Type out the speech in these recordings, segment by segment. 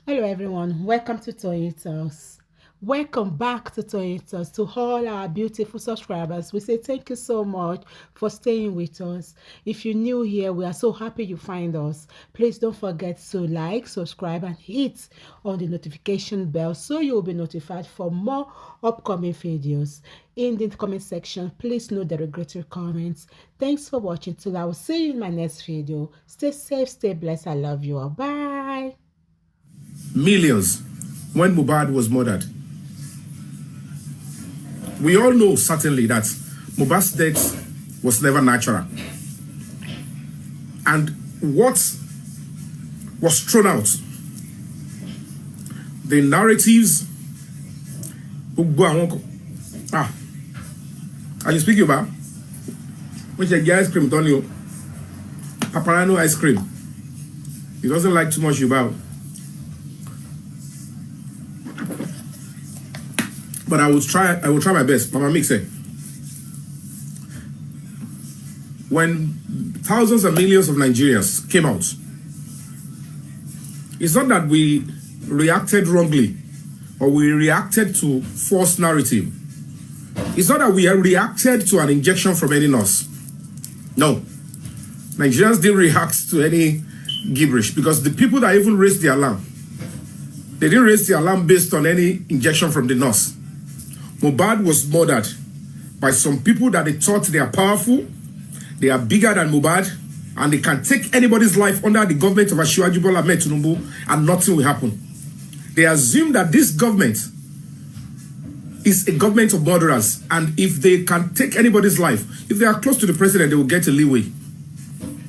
Hello everyone, welcome to Toyitos. Welcome back to Toyitos. To all our beautiful subscribers, we say thank you so much for staying with us. If you're new here, we are so happy you find us. Please don't forget to like, subscribe and hit on the notification bell so you'll be notified for more upcoming videos. In the comment section, please note the regretful comments. Thanks for watching till I will see you in my next video. Stay safe, stay blessed. I love you all. Bye. Millions when Mubad was murdered. We all know certainly that Mubad's death was never natural. And what was thrown out, the narratives, are you speaking about? Which is ice cream, don't you? Paparano ice cream. He doesn't like too much about. But I will try my best. Mama Mix it. When thousands and millions of Nigerians came out, it's not that we reacted wrongly or we reacted to false narrative. It's not that we reacted to an injection from any nurse. No. Nigerians didn't react to any gibberish because the people that even raised the alarm, they didn't raise the alarm based on any injection from the nurse. Mubad was murdered by some people that they thought they are powerful, they are bigger than Mubad, and they can take anybody's life under the government of Asiwaju Bola Ahmed Tinubu and nothing will happen. They assume that this government is a government of murderers, and if they can take anybody's life, if they are close to the president, they will get a leeway.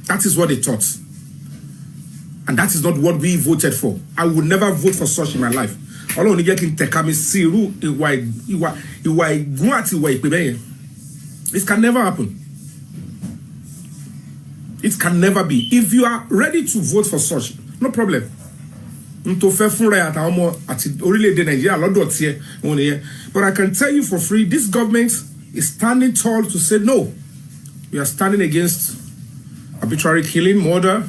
That is what they thought. And that is not what we voted for. I would never vote for such in my life. It can never happen. It can never be. If you are ready to vote for such, no problem. But I can tell you for free, this government is standing tall to say no. We are standing against arbitrary killing, murder,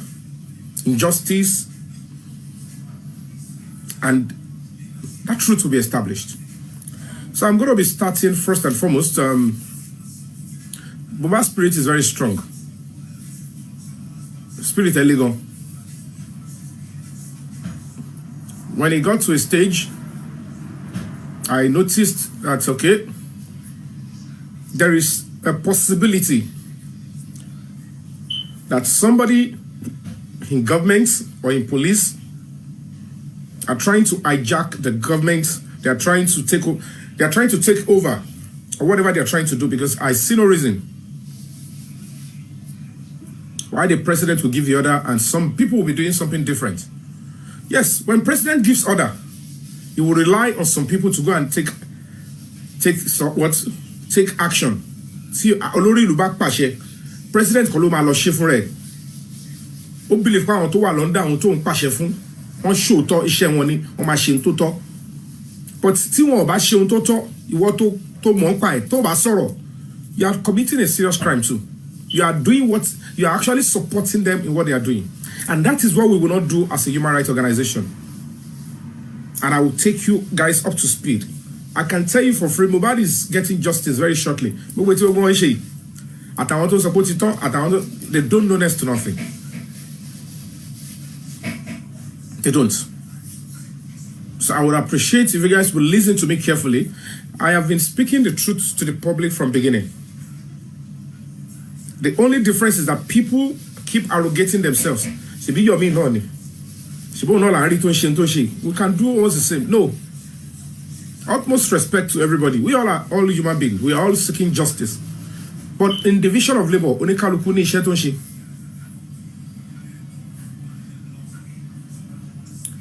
injustice, and that truth will be established. So I'm going to be starting first and foremost. Buba's spirit is very strong. Spirit illegal. When he got to a stage, I noticed that, okay, there is a possibility that somebody in government or in police are trying to hijack the government. They are trying to take over or whatever they are trying to do, because I see no reason why the president will give the order and some people will be doing something different. Yes, when president gives order, he will rely on some people to go and take action. See, Olori Lubak Pashe, President Koloma lo ṣe fún rẹ̀. Ó believe pa àwọn tó wà London, àwọn tó ń pàṣẹ fún, wọ́n ṣe òótọ́ iṣẹ́ wọn ni, wọ́n máa ṣe tó tọ́. But tí wọn ò bá ṣe ohun tó tọ́, ìwọ tó mọ̀ ń pa ẹ̀, tó bá sọ̀rọ̀, you are committing a serious crime too. You are actually supporting them in what they are doing. And that is what we will not do as a human rights organization. And I will take you guys up to speed. I can tell you for free, Mubad is getting justice very shortly. But wait till we go. They don't know next to nothing. They don't. So I would appreciate if you guys will listen to me carefully. I have been speaking the truth to the public from beginning. The only difference is that people keep arrogating themselves. We can do all the same. No. Utmost respect to everybody. We all are all human beings. We are all seeking justice. But in division of labor,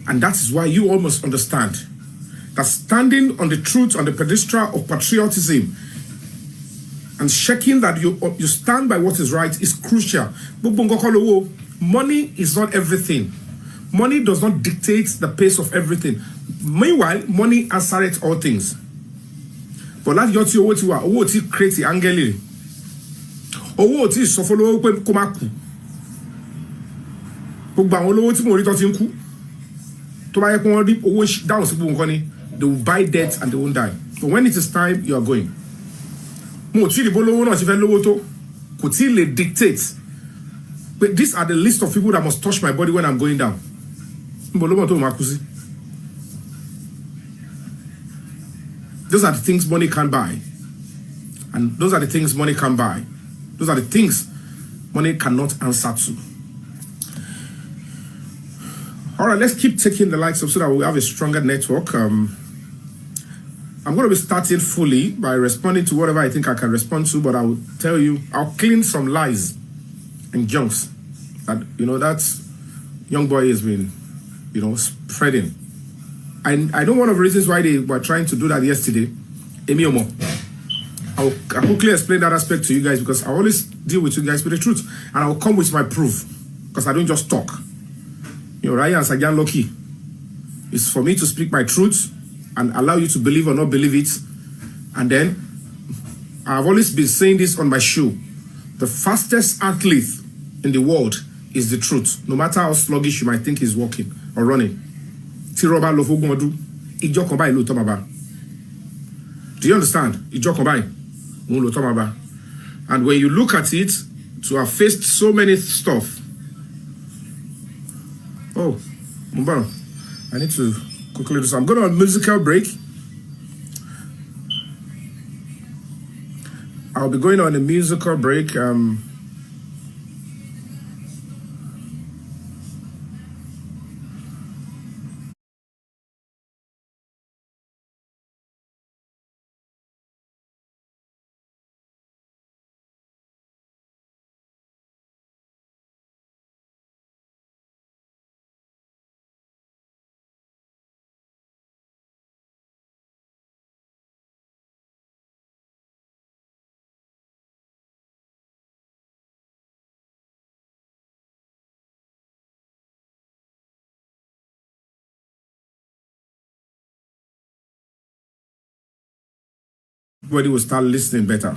and that is why you all must understand that standing on the truth, on the pedestal of patriotism, and checking that you stand by what is right is crucial. Money is not everything. Money does not dictate the pace of everything. Meanwhile, money answers all things. But that's what you are. What you create the angel. Owó tí sọ fọ́lọ́wọ́ pé kó má kú. Gbogbo àwọn olówó tí mo rí tó ti ń kú. tó bá yẹ kó wọ́n rí owó dáhùn sí gbogbo nǹkan ni they will buy debt and they won't die. But when it is time, you are going. Mo tí ìdìbò lówó náà ṣe fẹ́ lówó tó kò tí ì lè dictate. But these are the list of people that must touch my body when I'm going down. Mo lówó tó máa kú sí. Those are the things money can't buy. And those are the things money can't buy. Those are the things money cannot answer to. All right, let's keep taking the likes of so that we have a stronger network. I'm going to be starting fully by responding to whatever I think I can respond to, but I will tell you, I'll clean some lies and junks that, that young boy has been, spreading. And I know one of the reasons why they were trying to do that yesterday, Emiomo. I'll quickly explain that aspect to you guys because I always deal with you guys with the truth. And I'll come with my proof because I don't just talk. Ryan and Sagan Loki. It's for me to speak my truth and allow you to believe or not believe it. And then, I've always been saying this on my show. The fastest athlete in the world is the truth. No matter how sluggish you might think he's walking or running. Do you understand? And when you look at it, to have faced so many stuff. Oh, Mubad, I need to quickly do something. I'm going on a musical break. I'll be going on a musical break. Everybody will start listening better.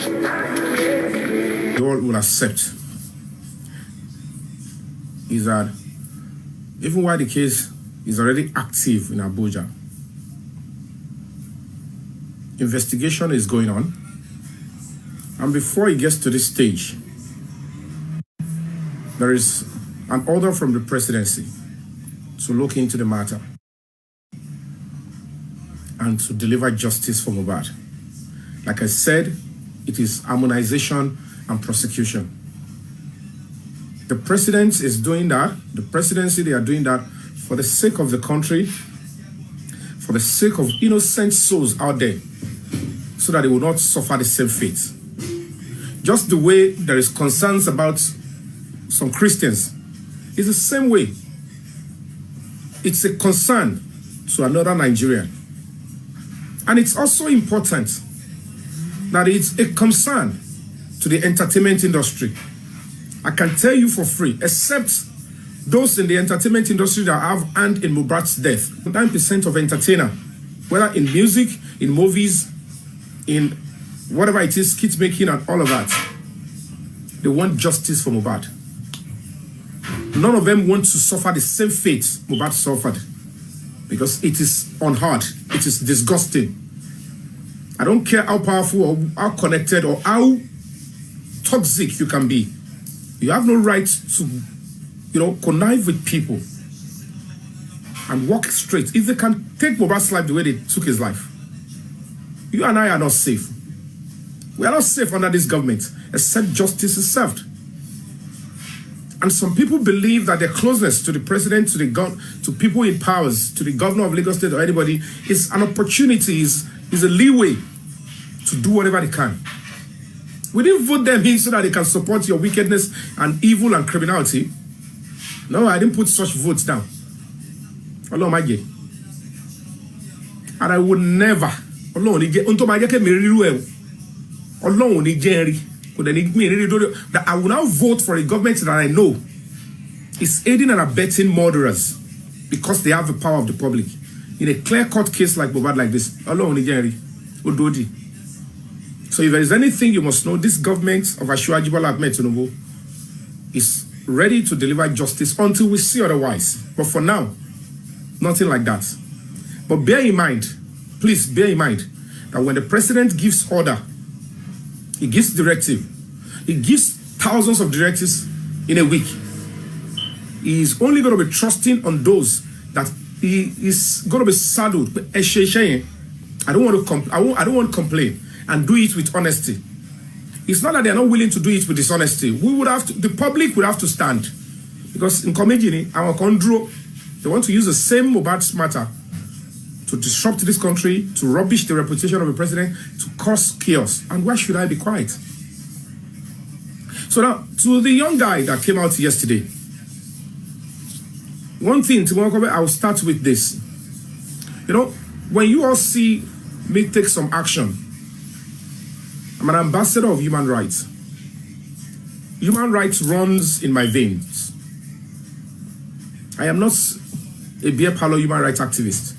you all will accept is that even while the case is already active in Abuja, investigation is going on, and before it gets to this stage, there is an order from the presidency to look into the matter and to deliver justice for Mubad. Like I said, it is harmonization and prosecution. The president is doing that. The presidency, they are doing that for the sake of the country, for the sake of innocent souls out there, so that they will not suffer the same fate. Just the way there is concerns about some Christians, it's the same way. It's a concern to another Nigerian. And it's also important that it's a concern to the entertainment industry. I can tell you for free, except those in the entertainment industry that have hand in Mubad's death, 9% of entertainer, whether in music, in movies, in whatever it is, skit making and all of that, they want justice for Mubad. None of them want to suffer the same fate Mubad suffered, because it is unheard, it is disgusting. I don't care how powerful or how connected or how toxic you can be. You have no right to, connive with people and walk straight. If they can take Mubad's life the way they took his life, you and I are not safe. We are not safe under this government, except justice is served. And some people believe that their closeness to the president, to people in powers, to the governor of Lagos State or anybody, is an opportunity, is a leeway to do whatever they can. We didn't vote them in so that they can support your wickedness and evil and criminality. No, I didn't put such votes down. Allah my God. And I would never, that I will now vote for a government that I know is aiding and abetting murderers because they have the power of the public. In a clear-cut case like Mubad like this, so if there is anything you must know, this government of Asiwaju Bola Ahmed Tinubu is ready to deliver justice until we see otherwise. But for now, nothing like that. But bear in mind, please bear in mind, that when the president gives order, he gives directive, he gives thousands of directives in a week. He is only going to be trusting on those that he is going to be saddled. I don't want to complain and do it with honesty. It's not that they are not willing to do it with dishonesty. The public would have to stand, because in Komejini, our Kondro, they want to use the same Mubad's matter to disrupt this country, to rubbish the reputation of the president, to cause chaos. And why should I be quiet? So now, to the young guy that came out yesterday, one thing, I will start with this. When you all see me take some action, I'm an ambassador of human rights. Human rights runs in my veins. I am not a beer parlor human rights activist.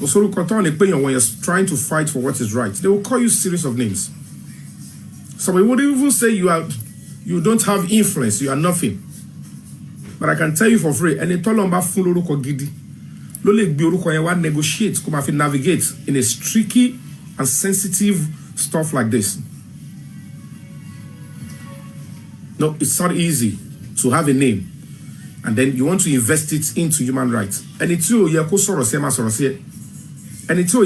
When you're trying to fight for what is right, they will call you a series of names. Some would even say you don't have influence, you are nothing. But I can tell you for free, and negotiate, navigate in a tricky and sensitive stuff like this. No, it's not easy to have a name and then you want to invest it into human rights. And it's you soro se. And it's you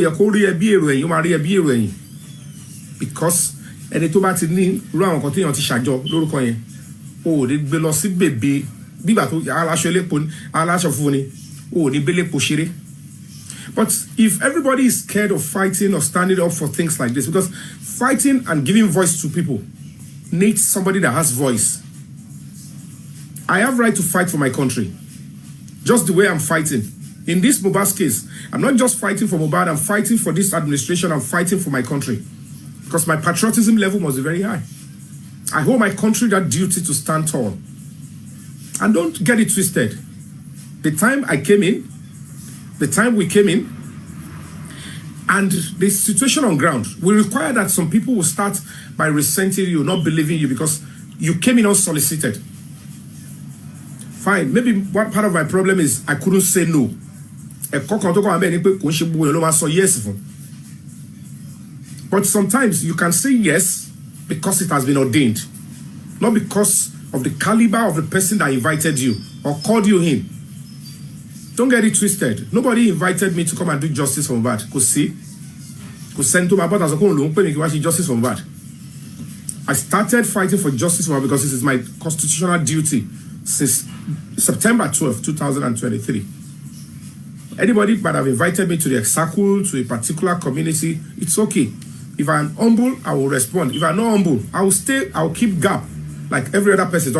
because ẹni tó bá ti ní ru àwọn kan téèyàn ti ṣàjọ lórúkọ yẹn o lè gbé lọ sí bèbè bígbà tó aláṣọ elépo aláṣọ fún ni o ní bélépo ṣeré. But if everybody is scared of fighting or standing up for things like this, because fighting and giving voice to people needs somebody that has voice. I have right to fight for my country, just the way I'm fighting. In this Mubad's case, I'm not just fighting for Mubad, I'm fighting for this administration, I'm fighting for my country. Because my patriotism level must be very high. I hold my country that duty to stand tall. And don't get it twisted. The time we came in, And the situation on ground will require that some people will start by resenting you, not believing you because you came in unsolicited. Fine, maybe one part of my problem is I couldn't say no. Yes. But sometimes you can say yes because it has been ordained, not because of the caliber of the person that invited you or called you in. Don't get it twisted. Nobody invited me to come and do justice for Mubad. Could see. Could send to my brother as a justice for Mubad. I started fighting for justice for Mubad because this is my constitutional duty since September 12, 2023. Anybody might have invited me to the circle, to a particular community. It's okay. If I'm humble, I will respond. If I'm not humble, I will stay, I will keep gap like every other person.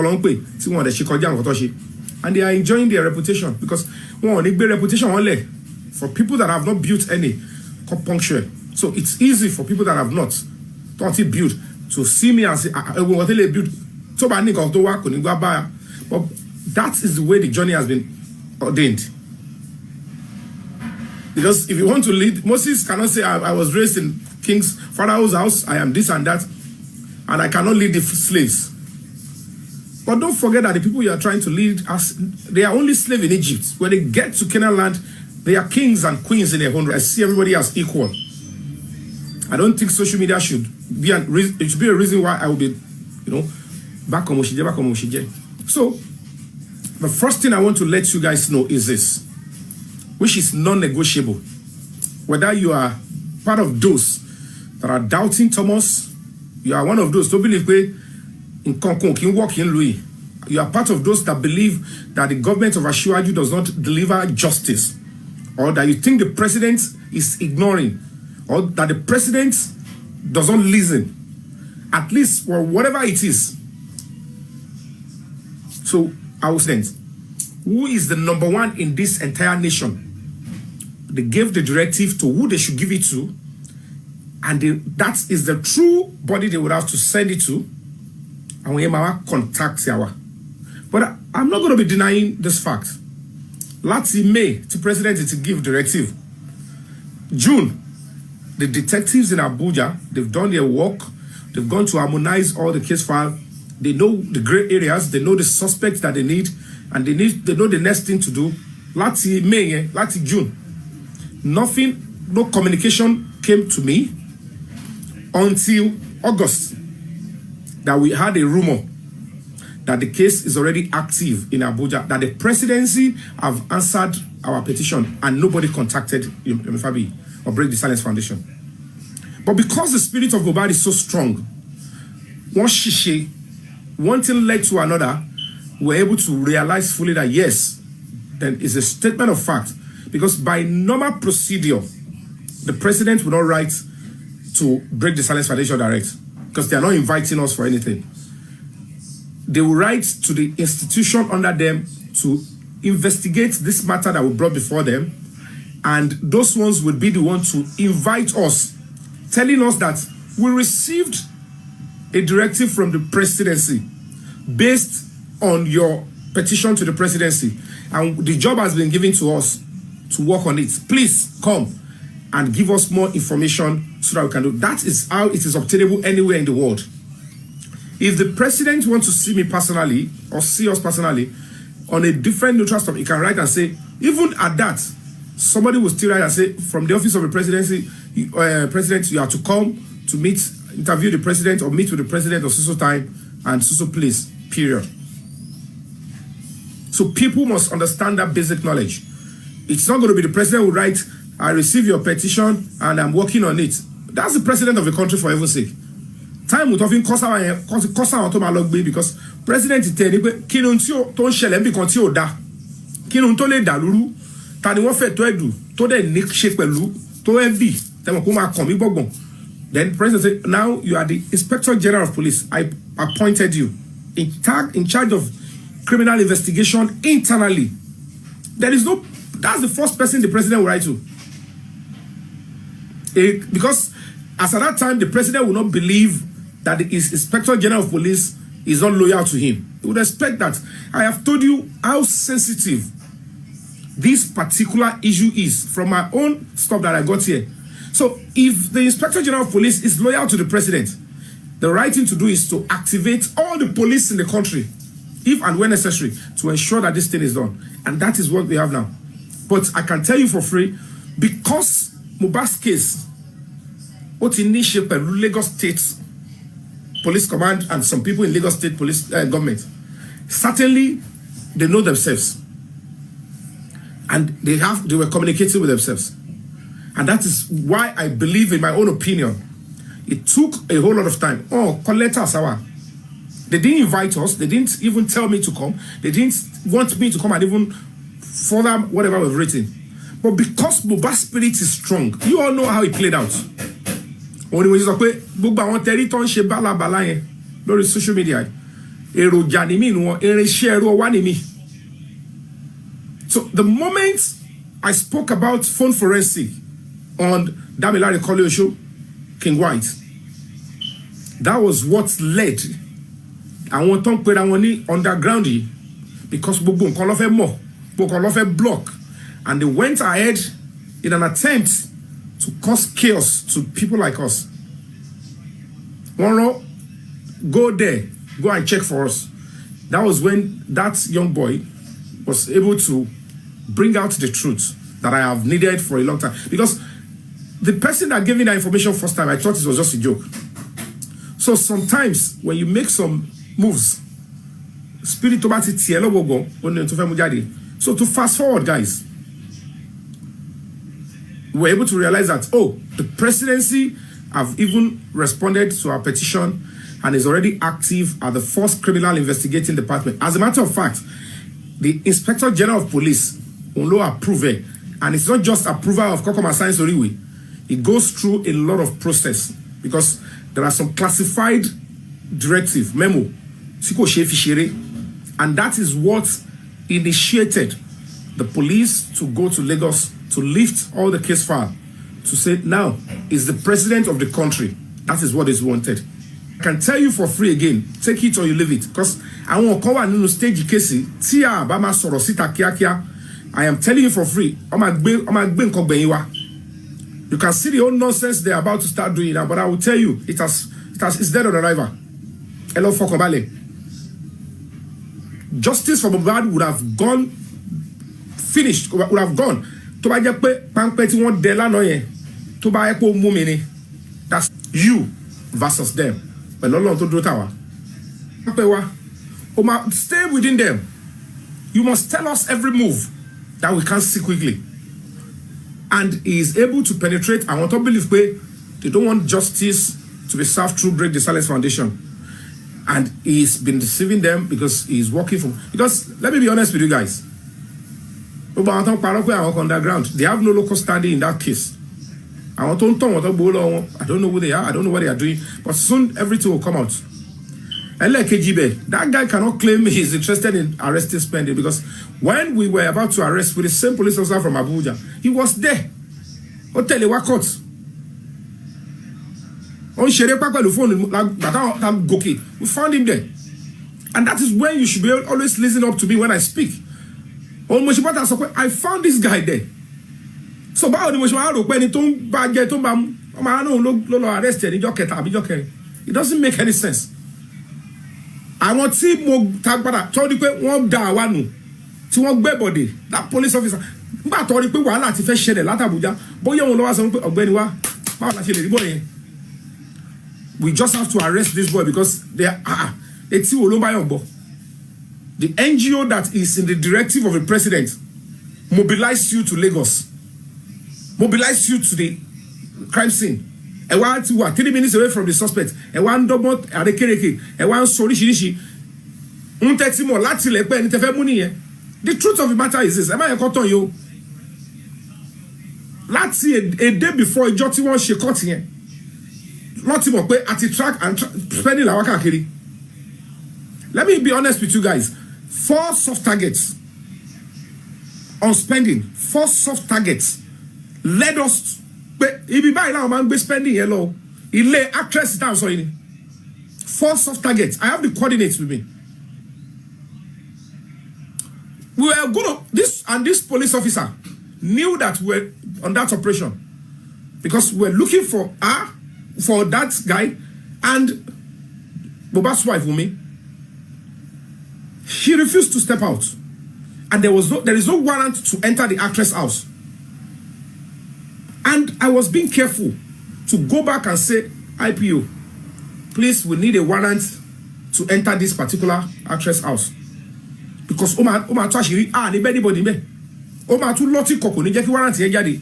And they are enjoying their reputation because one big reputation only for people that have not built any punctual. So it's easy for people that have not built to see me and say, I will build. But that is the way the journey has been ordained. Because if you want to lead, Moses cannot say, I was raised in King's Pharaoh's house, I am this and that, and I cannot lead the slaves. But don't forget that the people you are trying to lead, they are only slaves in Egypt. When they get to Canaan land, they are kings and queens in their own right. I see everybody as equal. I don't think social media should be it should be a reason why I will be, back on Moshije. So, the first thing I want to let you guys know is this, which is non-negotiable. Whether you are part of those that are doubting Thomas, you are one of those, don't believe me, in Konkon, can walk in Louis. You are part of those that believe that the government of Ashiwaju does not deliver justice, or that you think the president is ignoring, or that the president doesn't listen, at least for whatever it is. So I will say, who is the number one in this entire nation? They gave the directive to who they should give it to, and that is the true body they would have to send it to. And we contact Yawa. But I'm not going to be denying this fact. Last May, the president to give directive. June, the detectives in Abuja, they've done their work. They've gone to harmonize all the case file. They know the gray areas. They know the suspects that they need, and they know the next thing to do. Last May, last June, nothing, no communication came to me until August. That we had a rumor that the case is already active in Abuja, that the presidency have answered our petition and nobody contacted Yomi Fabiyi or Break the Silence Foundation. But because the spirit of Mubad is so strong, one thing led to another, we're able to realize fully that yes, then is a statement of fact. Because by normal procedure, the president will not write to Break the Silence Foundation direct, because they are not inviting us for anything. They will write to the institution under them to investigate this matter that we brought before them, and those ones will be the ones to invite us, telling us that we received a directive from the presidency based on your petition to the presidency, and the job has been given to us to work on it. Please come and give us more information so that we can do. That is how it is obtainable anywhere in the world. If the president wants to see me personally or see us personally on a different neutral stuff, he can write and say, even at that, somebody will still write and say, from the office of the presidency, president, you have to come to interview the president or meet with the president of so time and so place, period. So people must understand that basic knowledge. It's not going to be the president who write, I receive your petition and I'm working on it. That's the president of the country, for heaven's sake. Time will often cost our because president is telling me, Kinuncio, don't shell and be continue da. Kinuntole da lulu, Tani wafe to edu, to the nick shape pelu, to envy, then president said, now you are the Inspector General of Police. I appointed you in charge of criminal investigation internally. There is no, that's the first person the president will write to. Because as at that time, the president will not believe that the Inspector General of Police is not loyal to him. He would expect that. I have told you how sensitive this particular issue is from my own stuff that I got here. So if the Inspector General of Police is loyal to the president, the right thing to do is to activate all the police in the country, if and when necessary, to ensure that this thing is done. And that is what we have now. But I can tell you for free, because Mubad's case, what initiated by Lagos State Police Command and some people in Lagos State Police government, certainly they know themselves. And they were communicating with themselves. And that is why I believe, in my own opinion, it took a whole lot of time. Oh, collect us, they didn't invite us. They didn't even tell me to come. They didn't want me to come and even further whatever we've written. But because Mubad's spirit is strong, you all know how it played out. When he was like, social media. So the moment I spoke about phone forensic on Damola show, King White, that was what led. I want to put underground because Bobo block, and they went ahead in an attempt to cause chaos to people like us. One, go there, go and check for us. That was when that young boy was able to bring out the truth that I have needed for a long time. Because the person that gave me that information first time, I thought it was just a joke. So sometimes when you make some moves, spirit. So to fast forward, guys, we're able to realize that, oh, the presidency have even responded to our petition and is already active at the first criminal investigating department. As a matter of fact, the Inspector General of Police will approve it. And it's not just approval of Kokoma Science Oriwe. It goes through a lot of process because there are some classified directive, memo, and that is what initiated the police to go to Lagos to lift all the case file to say now is the president of the country. That is what is wanted. I can tell you for free again, take it or you leave it, because I won't cover no stage case. Tia Bama soro sita kia. I am telling you for free. You can see the old nonsense they're about to start doing now, but I will tell you, it's dead on arrival. Hello, Fokobale. Justice for Mubad would have gone, finished, would have gone. That's you versus them. Stay within them. You must tell us every move that we can see quickly. And he is able to penetrate. I want to believe they don't want justice to be served through Break the Silence Foundation. And he's been deceiving them because he's working from. Because let me be honest with you guys. Underground, they have no local standing in that case. I don't know who they are, I don't know what they are doing, but soon everything will come out. That guy cannot claim he's interested in arresting Spending because when we were about to arrest with the same police officer from Abuja, he was there. Hotel Wakot. We found him there. And that is when you should be always listen up to me when I speak. I found this guy there. So it doesn't make any sense. I want to see more tagbada. Told you one da one to one body. That police officer. But told you one lati fe shele lata Abuja. Boy you know so ogbeni wa. We just have to arrest this boy because they are the NGO that is in the directive of the president mobilize you to Lagos. Mobilize you to the crime scene. And 3 minutes away from the suspect. And one double adekereke. And one sorry shirishi. The truth of the matter is this. Am I a cotton you? Let's see a day before a jotty one she caught here. Not him at the track and spending la waka kiri. Let me be honest with you guys. 4 soft targets on Spending. 4 soft targets led us. If you buy now, man, be Spending yellow. He lay actress down so in 4 soft targets. I have the coordinates with me. We were good. This police officer knew that we were on that operation. because we're looking for that guy and Mubad's wife, Wumi. She refused to step out. And there is no warrant to enter the actress house. And I was being careful to go back and say, IPO, please, we need a warrant to enter this particular actress house. Because Oma to actually anybody me. Oma to loti koko ni jẹ́ kí warrant yẹn jáde.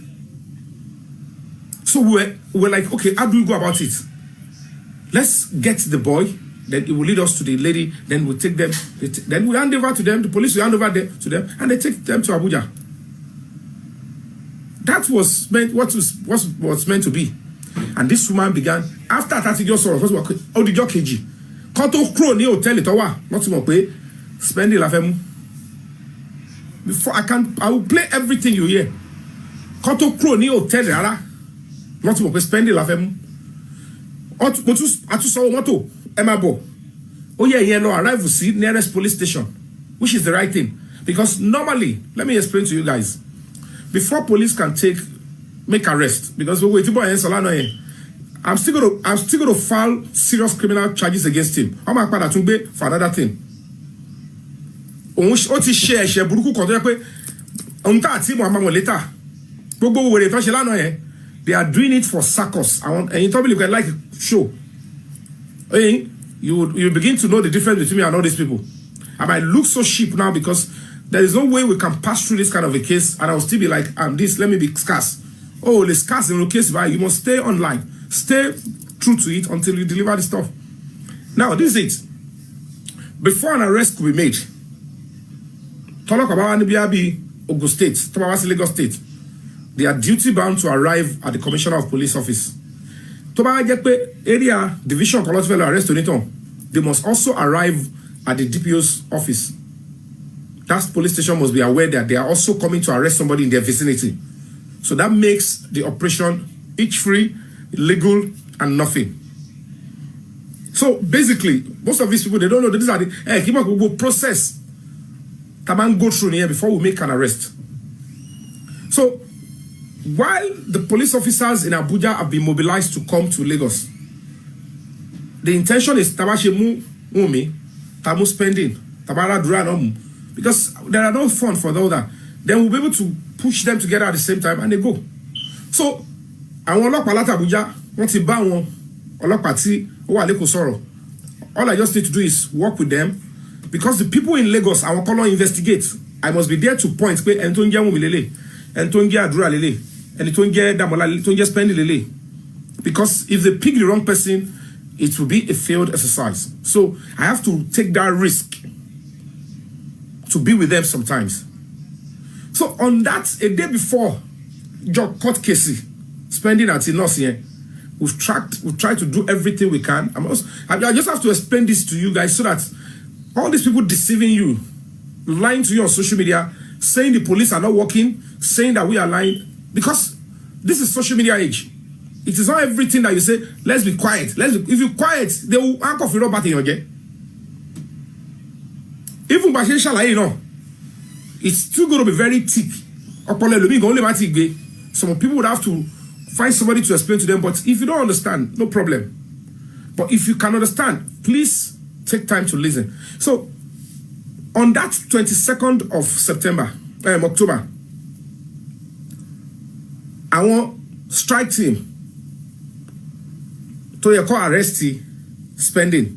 So we're like, okay, how do we go about it? Let's get the boy, then it will lead us to the lady, then we'll take them, then we hand over to them, the police will hand over to them, and they take them to Abuja. That was meant what was meant to be. And this woman began, after 30 years old, how did you KG? Kanto crow ni hotel itowa, not to pay, spend la femu. Before I will play everything you hear. Kanto crow ni hotel rara, not to pay, spend la femu. Atu saw moto emabo. Oh yeah, no, arrive to see nearest police station, which is the right thing. Because normally, let me explain to you guys, before police can make arrest, because we're waiting for I'm still gonna file serious criminal charges against him. I'm going to for another thing. Share buruku they are doing it for circus. And you probably like a show. You begin to know the difference between me and all these people. I might look so cheap now because there is no way we can pass through this kind of a case and I'll still be like, let me be scarce. Oh, the scarce in the case, right? You must stay online. Stay true to it until you deliver the stuff. Now, this is it. Before an arrest could be made, talk about Anibiabi, Ogun State, Tobawasi, Lagos State, they are duty bound to arrive at the Commissioner of Police office. Tobawa area division Colosville arrest they must also arrive at the DPO's office. That police station must be aware that they are also coming to arrest somebody in their vicinity. So that makes the operation each free, legal, and nothing. So basically, most of these people, they don't know that these are the will process. Taban go through here before we make an arrest. So while the police officers in Abuja have been mobilized to come to Lagos, the intention is Tabashe Mumi, Tamu spending, Tabara Duran, because there are no funds for the other. Then we'll be able to push them together at the same time and they go. So I want to Abuja, want to buy one, soro. All I just need to do is work with them because the people in Lagos, I will call on investigate. I must be there to point where Antonio Mumilele, Antonio Adura Lele, and Antonio Damola, Antonio Spendi Lele. Because if they pick the wrong person, it will be a failed exercise. So I have to take that risk to be with them sometimes. So on that, a day before Job court case, spending at Inos here, we've tried to do everything we can. I just have to explain this to you guys so that all these people deceiving you, lying to you on social media, saying the police are not working, saying that we are lying, because this is social media age. It is not everything that you say, let's be quiet. If you're quiet, they will anchor for your batting again. Even by you know, it's still going to be very thick. Some people would have to find somebody to explain to them, but if you don't understand, no problem. But if you can understand, please take time to listen. So, on that 22nd of October, I want strike team to arrest spending.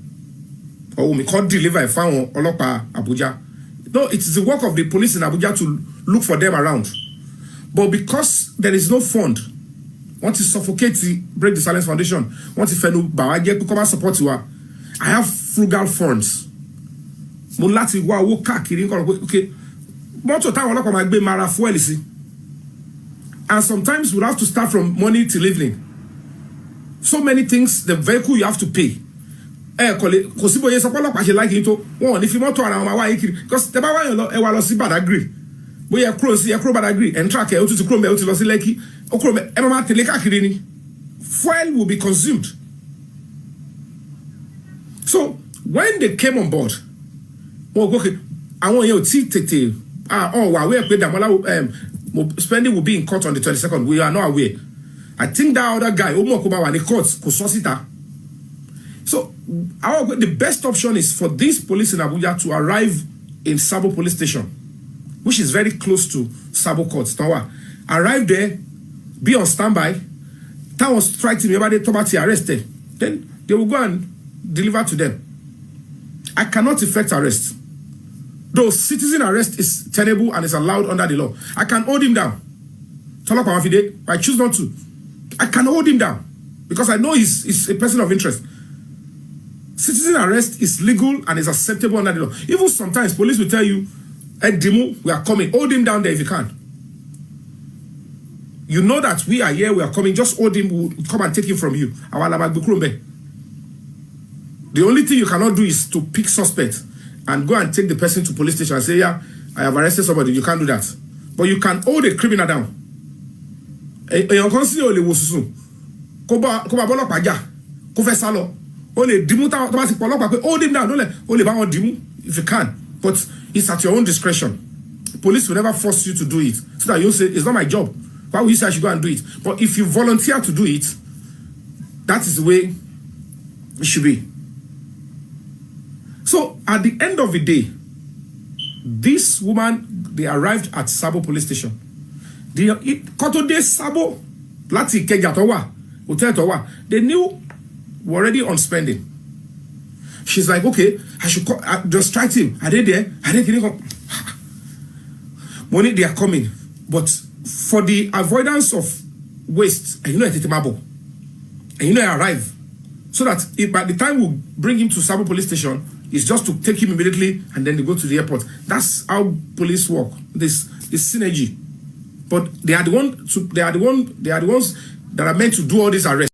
Or we can't deliver a phone Olopa Abuja. No, it is the work of the police in Abuja to look for them around. But because there is no fund, want to suffocate the Break the Silence Foundation, want to fenu bawaje to come support you. I have frugal funds. Mulati wa wo kakiri okay. Most of the time Olopa magbe mara fuel isi. And sometimes we'll have to start from morning till evening. So many things, the vehicle you have to pay. Because the Baba see bad agree. We are cross, bad agree, and track to Chrome to Lossi fuel will be consumed. So when they came on board, okay, I want you to we are Damola spending will be in court on the 22nd. We are not aware. I think that other guy, Omo Kobawa, the courts, Kososita. So the best option is for this police in Abuja to arrive in Sabo police station, which is very close to Sabo court. Arrive there, be on standby. Town was striking me about the Tomati arrested. Then they will go and deliver to them. I cannot effect arrest. Though citizen arrest is tenable and is allowed under the law, I can hold him down. I choose not to. I can hold him down because I know he's a person of interest. Citizen arrest is legal and is acceptable under the law. Even sometimes police will tell you, "Hey, Dimu, we are coming. Hold him down there if you can." You know that we are here, we are coming. Just hold him. We'll come and take him from you. The only thing you cannot do is to pick suspects and go and take the person to police station and say, "Yeah, I have arrested somebody." You can't do that. But you can hold a criminal down. Hold him down. If you can. But it's at your own discretion. Police will never force you to do it. So that you say, "It's not my job. Why would you say I should go and do it?" But if you volunteer to do it, that is the way it should be. So at the end of the day, this woman, they arrived at Sabo police station. They Sabo, they knew we're already on spending. She's like, "Okay, I should just try him. Are they there? Are they getting money? They are coming." But for the avoidance of waste, and I arrive, so that if by the time we bring him to Sabo police station, it's just to take him immediately and then they go to the airport. That's how police work. This is synergy. But they are the ones that are meant to do all these arrests.